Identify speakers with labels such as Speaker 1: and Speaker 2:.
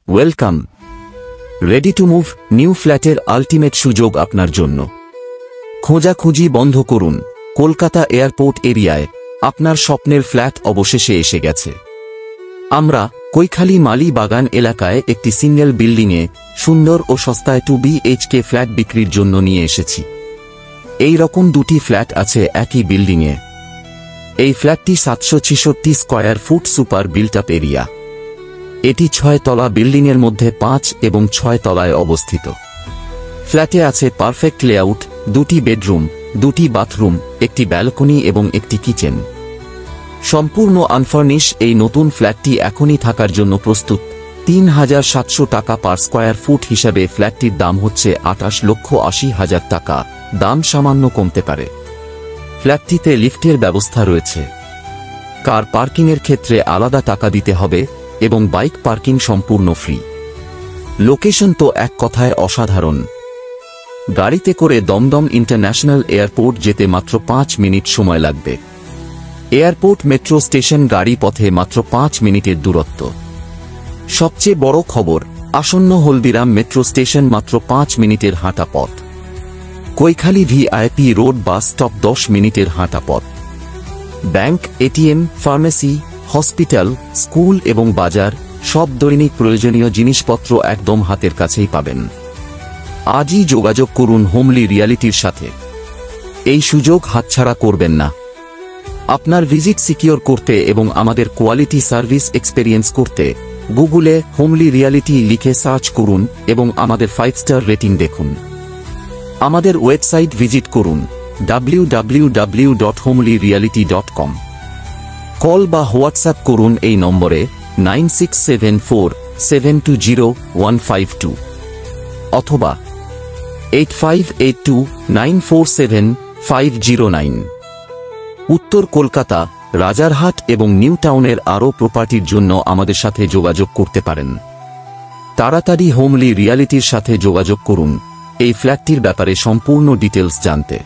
Speaker 1: Welcome. Ready to move new ফ্ল্যাটের ultimate সুযোগ আপনার জন্য। খোঁজাখুঁজি বন্ধ করুন। কলকাতা এয়ারপোর্ট এরিয়ায় আপনার স্বপ্নের ফ্ল্যাট অবশেষে এসে গেছে। আমরা কৈখালী মালি বাগান এলাকায় একটি সিঙ্গেল বিল্ডিংয়ে সুন্দর ও সস্তায় 2 BHK ফ্ল্যাট বিক্রির জন্য নিয়ে এসেছি। এই রকম দুটি ফ্ল্যাট আছে একই বিল্ডিংয়ে। এই ফ্ল্যাটটি 766 square foot super built up area. এটি 6 তলা বিল্ডিংয়ের মধ্যে 5 এবং 6 তলায় অবস্থিত। ফ্ল্যাটে আছে পারফেক্ট লেআউট, 2টি বেডরুম, 2টি বাথরুম, একটি ব্যালকনি এবং একটি কিচেন। সম্পূর্ণ আনফার্নিশ এই নতুন ফ্ল্যাটটি এখনই থাকার জন্য প্রস্তুত। 3,700 টাকা পার স্কয়ার ফুট হিসাবে ফ্ল্যাটটির দাম হচ্ছে 28,80,000 টাকা। দাম সামান্য কমতে পারে। ফ্ল্যাটটিতে লিফটের ব্যবস্থা রয়েছে। কার পার্কিংয়ের ক্ষেত্রে আলাদা টাকা দিতে হবে এবং বাইক পার্কিং সম্পূর্ণ ফ্রি। লোকেশন তো এক কথায় অসাধারণ। গাড়িতে করে দমদম ইন্টারন্যাশনাল এয়ারপোর্ট যেতে মাত্র 5 মিনিট সময় লাগবে। এয়ারপোর্ট মেট্রো স্টেশন গাড়ি পথে মাত্র 5 মিনিটের দূরত্ব। সবচেয়ে বড় খবর, আসন্ন হলদিরাম মেট্রো স্টেশন মাত্র 5 মিনিটের হাঁটা পথ। Koikhali VIP road bus stop 10 মিনিটের হাঁটা পথ। Bank, ATM, pharmacy, hospital, school এবং বাজার সব দৈনিক প্রয়োজনীয় জিনিসপত্র একদম হাতের কাছেই পাবেন। আজই যোগাযোগ করুন হোমলি রিয়ালিটির সাথে। এই সুযোগ হাতছাড়া করবেন না। আপনার ভিজিট সিকিউর করতে এবং আমাদের কোয়ালিটি সার্ভিস এক্সপেরিয়েন্স করতে গুগলে হোমলি রিয়ালিটি লিখে সার্চ করুন এবং আমাদের 5 স্টার রেটিং দেখুন। আমাদের ওয়েবসাইট ভিজিট করুন www.homelyreality.com। কল বা হোয়াটসঅ্যাপ করুন এই নম্বরে 9674720152 অথবা 8582947509। উত্তর কলকাতা, রাজারহাট এবং নিউ টাউনের আরও প্রপার্টির জন্য আমাদের সাথে যোগাযোগ করতে পারেন। তাড়াতাড়ি হোমলি রিয়ালিটির সাথে যোগাযোগ করুন এই ফ্ল্যাটটির ব্যাপারে সম্পূর্ণ ডিটেলস জানতে।